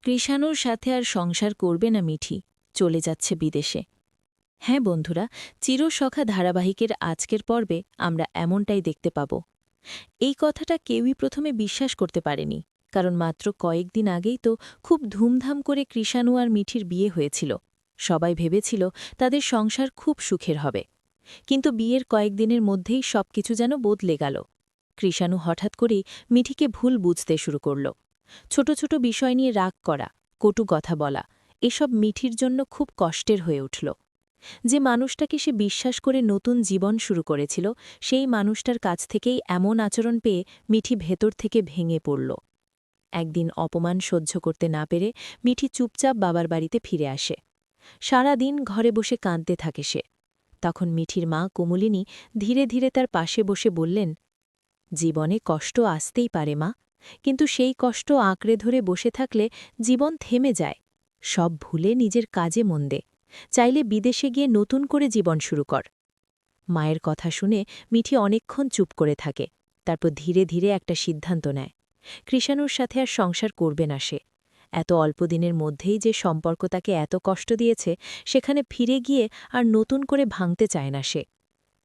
কৃষাণুর সাথে আর সংসার করবে না মিঠি, চলে যাচ্ছে বিদেশে। হ্যাঁ বন্ধুরা, চিরসখা ধারাবাহিকের আজকের পর্বে আমরা এমনটাই দেখতে পাব। এই কথাটা কেউই প্রথমে বিশ্বাস করতে পারেনি, কারণ মাত্র কয়েকদিন আগেই তো খুব ধুমধাম করে কৃষাণু আর মিঠির বিয়ে হয়েছিল। সবাই ভেবেছিল তাদের সংসার খুব সুখের হবে, কিন্তু বিয়ের কয়েকদিনের মধ্যেই সবকিছু যেন বদলে গেল। কৃষাণু হঠাৎ করেই মিঠিকে ভুল বুঝতে শুরু করল। ছোট ছোট বিষয় নিয়ে রাগ করা, কটু কথা বলা, এসব মিঠির জন্য খুব কষ্টের হয়ে উঠল। যে মানুষটাকে সে বিশ্বাস করে নতুন জীবন শুরু করেছিল, সেই মানুষটার কাছ থেকেই এমন আচরণ পেয়ে মিঠি ভেতর থেকে ভেঙে পড়ল। একদিন অপমান সহ্য করতে না পেরে মিঠি চুপচাপ বাবার বাড়িতে ফিরে আসে। সারা দিন ঘরে বসে কাঁদতে থাকে সে। তখন মিঠির মা কুমুলিনী ধীরে ধীরে তার পাশে বসে বললেন, জীবনে কষ্ট আসতেই পারে মা, কিন্তু সেই কষ্ট আঁকড়ে ধরে বসে থাকলে জীবন থেমে যায়। সব ভুলে নিজের কাজে মন দে, চাইলে বিদেশে গিয়ে নতুন করে জীবন শুরু কর। মায়ের কথা শুনে মিঠি অনেকক্ষণ চুপ করে থাকে, তারপর ধীরে ধীরে একটা সিদ্ধান্ত নেয়। কৃষাণুর সাথে আর সংসার করবে না সে। এত অল্প দিনের মধ্যেই যে সম্পর্ক তাকে এত কষ্ট দিয়েছে, সেখানে ফিরে গিয়ে আর নতুন করে ভাঙতে চায় না সে।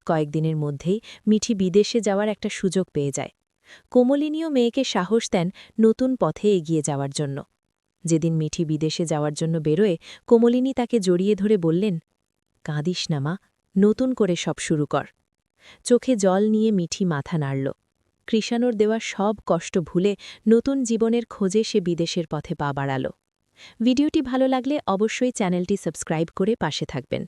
কয়েকদিনের মধ্যেই মিঠি বিদেশে যাওয়ার একটা সুযোগ পেয়ে যায়। কোমলিনীও মেয়েকে সাহস দেন নতুন পথে এগিয়ে যাওয়ার জন্য। যেদিন মিঠি বিদেশে যাওয়ার জন্য বেরোয়, কোমলিনী তাকে জড়িয়ে ধরে বললেন, কাঁদিস না মা, নতুন করে সব শুরু কর। চোখে জল নিয়ে মিঠি মাথা নাড়ল। কৃষাণুর দেওয়া সব কষ্ট ভুলে নতুন জীবনের খোঁজে সে বিদেশের পথে পা বাড়াল। ভিডিওটি ভালো লাগলে অবশ্যই চ্যানেলটি সাবস্ক্রাইব করে পাশে থাকবেন।